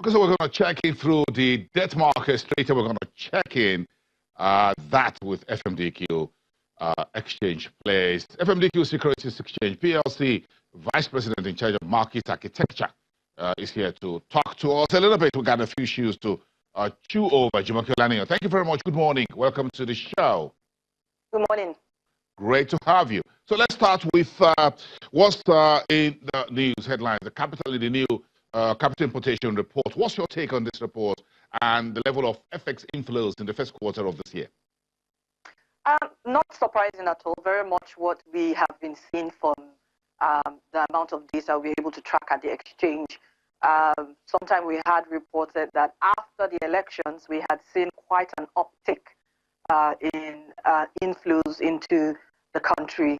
Okay, so we're going to check in through the debt markets later. We're going to check in that with FMDQ Exchange Place. FMDQ Securities Exchange PLC Vice President in charge of market architecture is here to talk to us a little bit. We got a few shoes to chew over. Jumoke Laniyo, thank you very much. Good morning. Welcome to the show. Good morning. Great to have you. So let's start with what's in the news headlines. The capital in the new capital importation report. What's your take on this report and the level of FX inflows in the first quarter of this year? Not surprising at all. Very much what we have been seeing from the amount of data we're able to track at the exchange. Sometime we had reported that after the elections, we had seen quite an uptick in inflows into the country,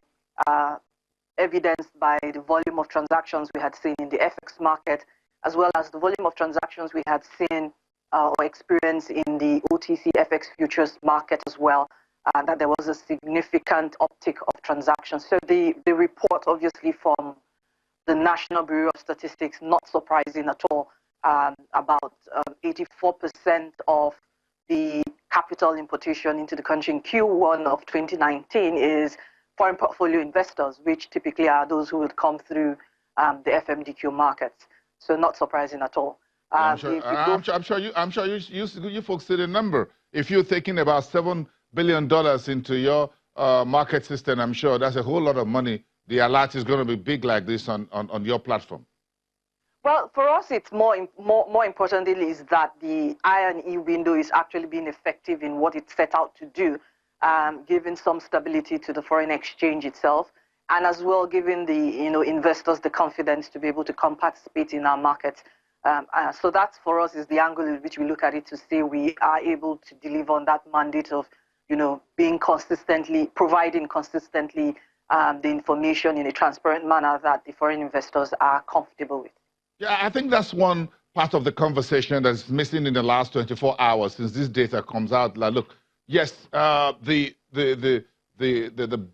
evidenced by the volume of transactions we had seen in the FX market, as well as the volume of transactions we had seen or experienced in the OTC FX futures market as well, that there was a significant uptick of transactions. So the report, obviously, from the National Bureau of Statistics, not surprising at all, about 84% of the capital importation into the country in Q1 of 2019 is foreign portfolio investors, which typically are those who would come through the FMDQ markets. So not surprising at all. I'm sure you folks see the number. If you're taking about $7 billion into your market system, I'm sure that's a whole lot of money. The alert is going to be big like this on your platform. Well, for us, it's more importantly is that the I&E window is actually being effective in what it set out to do, giving some stability to the foreign exchange itself, and as well giving the investors the confidence to be able to come participate in our markets. So that's for us is the angle in which we look at it to say we are able to deliver on that mandate of being providing consistently the information in a transparent manner that the foreign investors are comfortable with. Yeah, I think that's one part of the conversation that's missing in the last 24 hours since this data comes out. Like, look, yes, the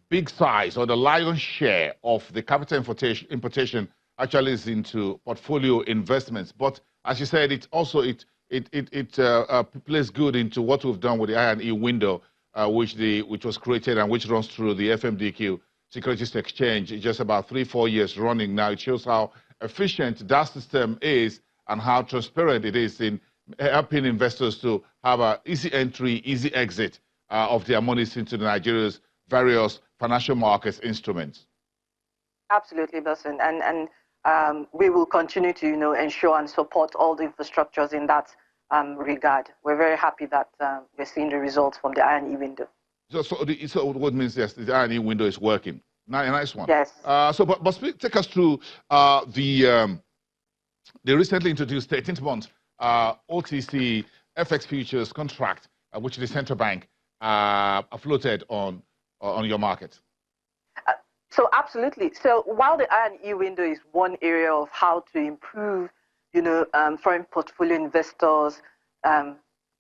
big size or the lion's share of the capital importation actually is into portfolio investments. But as you said, it also plays good into what we've done with the I&E window, which was created and which runs through the FMDQ Securities Exchange. It's just about 3-4 years running now. It shows how efficient that system is and how transparent it is in helping investors to have an easy entry, easy exit of their monies into Nigeria's various financial markets instruments. Absolutely, Belson. And we will continue to ensure and support all the infrastructures in that regard. We're very happy that we're seeing the results from the I&E window. So what means yes, the I&E window is working. Nice one. Yes. But take us through the recently introduced 13th-month OTC FX futures contract, which the central bank floated on your market. So absolutely. So while the I&E window is one area of how to improve, foreign portfolio investors'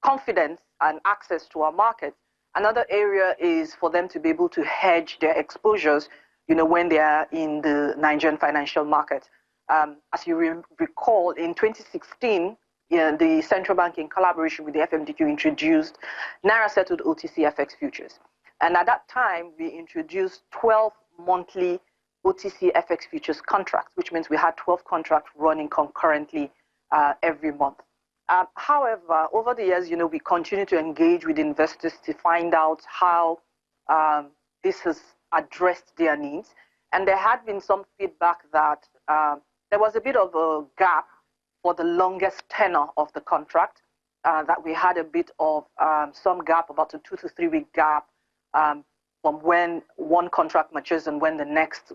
confidence and access to our markets, another area is for them to be able to hedge their exposures, when they are in the Nigerian financial market. As you recall, in 2016, the central bank, in collaboration with the FMDQ, introduced Naira-settled OTC FX futures. And at that time, we introduced 12 monthly OTC FX futures contracts, which means we had 12 contracts running concurrently every month. However, over the years, we continue to engage with investors to find out how this has addressed their needs. And there had been some feedback that there was a bit of a gap for the longest tenor of the contract, that we had a bit of some gap, about a 2 to 3 week gap from when one contract matures and when the next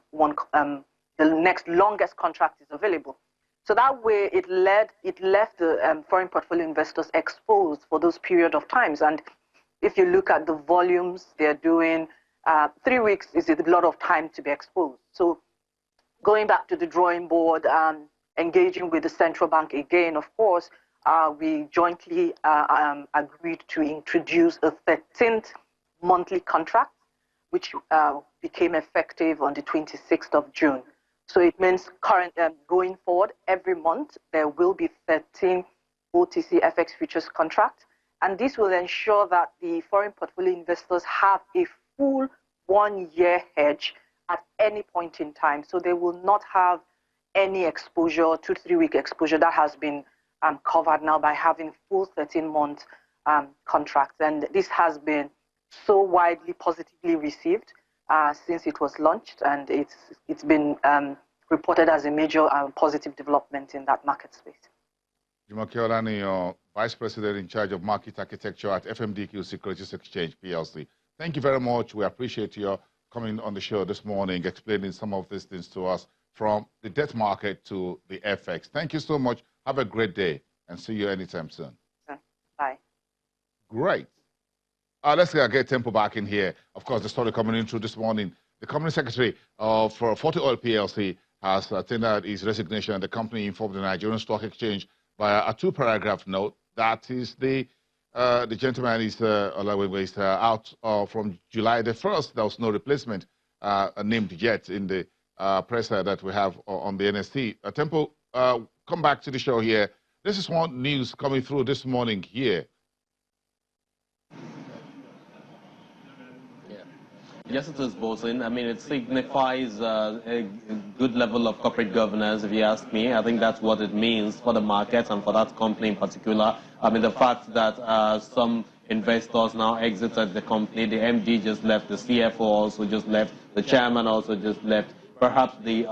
longest contract is available. So that way, it left the foreign portfolio investors exposed for those period of times. And if you look at the volumes they're doing, 3 weeks is a lot of time to be exposed. So going back to the drawing board, engaging with the central bank again, of course, we jointly agreed to introduce a 13th monthly contract, which became effective on the 26th of June. So it means going forward, every month, there will be 13 OTC FX futures contract. And this will ensure that the foreign portfolio investors have a full 1-year hedge at any point in time. So they will not have any exposure, 2-3 week exposure that has been covered now by having full 13-month contracts. And this has been so widely positively received since it was launched, and it's been reported as a major positive development in that market space. Jumoke Olani, Vice President in charge of Market Architecture at FMDQ Securities Exchange PLC. Thank you very much. We appreciate your coming on the show this morning, explaining some of these things to us, from the debt market to the FX. Thank you so much. Have a great day, and see you anytime soon. Bye. Great. Let's get Tempo back in here. Of course, the story coming in through this morning. The company secretary of Forty Oil PLC has tendered his resignation, and the company informed the Nigerian Stock Exchange via a 2-paragraph note. That is the gentleman is out from July the 1st. There was no replacement named yet in the presser that we have on the NST. Tempo, come back to the show here. This is one news coming through this morning here. Yes, it is, Bosin. I mean, it signifies a good level of corporate governance, if you ask me. I think that's what it means for the market and for that company in particular. I mean, the fact that some investors now exited the company, the MD just left, the CFO also just left, the chairman also just left. Perhaps the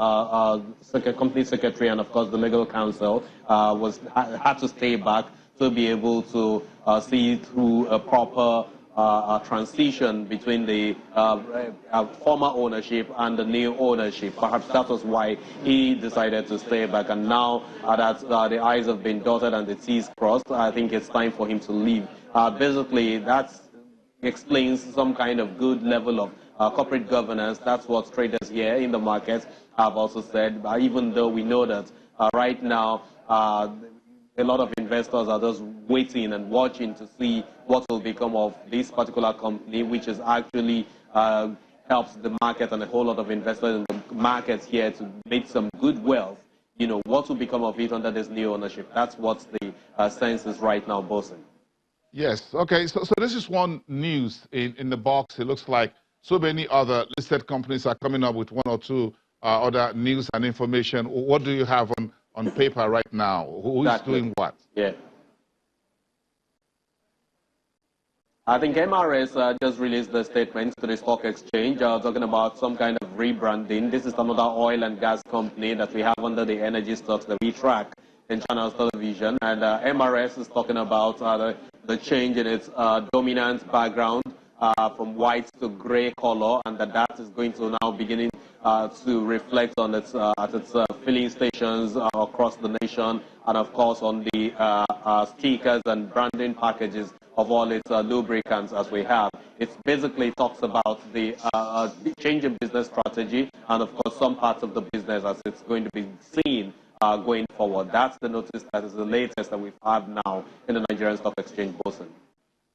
company secretary and, of course, the legal counsel had to stay back to be able to see through a proper transition between the former ownership and the new ownership. Perhaps that was why he decided to stay back. And now that the I's have been dotted and the T's crossed, I think it's time for him to leave. Basically, that explains some kind of good level of corporate governance. That's what traders here in the market have also said. Even though we know that right now, a lot of investors are just waiting and watching to see what will become of this particular company, which is actually helps the market and a whole lot of investors in the markets here to make some good wealth. You know, what will become of it under this new ownership? That's what the sense is right now, Bosin. Yes. Okay. So this is one news in the box. It looks like so many other listed companies are coming up with 1 or 2 other news and information. What do you have on paper right now? Who is doing what? Yeah. I think MRS just released the statement to the stock exchange talking about some kind of rebranding. This is another oil and gas company that we have under the energy stocks that we track in Channels Television. And MRS is talking about the change in its dominant background from white to gray color, and that is going to now beginning to reflect on its at its filling stations across the nation, and of course on the stickers and branding packages of all its lubricants as we have. It basically talks about the change in business strategy and of course some parts of the business as it's going to be seen going forward. That's the notice that is the latest that we have now in the Nigerian Stock Exchange, Bosin.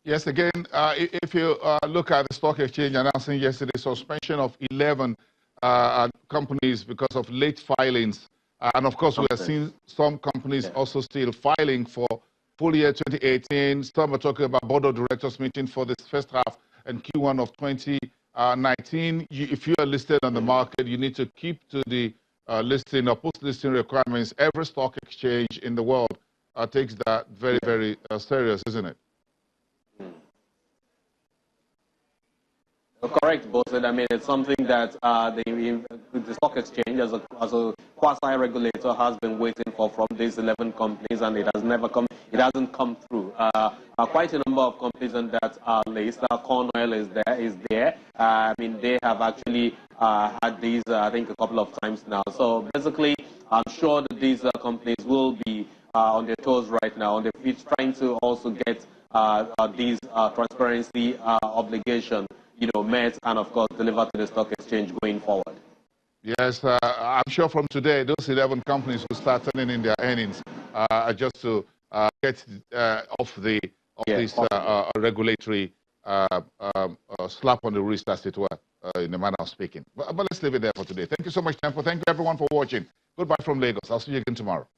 Yes, again, if you look at the stock exchange announcing yesterday suspension of 11 companies because of late filings. And of course, we are seeing some companies also still filing for full year 2018. Some are talking about board of directors meeting for this first half and Q1 of 2019. If you are listed on the market, you need to keep to the listing or post-listing requirements. Every stock exchange in the world takes that very, very serious, isn't it? Correct, Bosin. I mean, it's something that the stock exchange, as a quasi-regulator, has been waiting for from these 11 companies, and it has never come. It hasn't come through. Quite a number of companies on that list. Corn Oil is there. I mean, they have actually had these, I think, a couple of times now. So basically, I'm sure that these companies will be on their toes right now, and they're trying to also get these transparency obligations, met and of course delivered to the stock exchange going forward. Yes, I'm sure from today those 11 companies will start turning in their earnings just to get off this regulatory slap on the wrist, as it were, in the manner of speaking. But let's leave it there for today. Thank you so much, Tempo. Thank you everyone for watching. Goodbye from Lagos. I'll see you again tomorrow.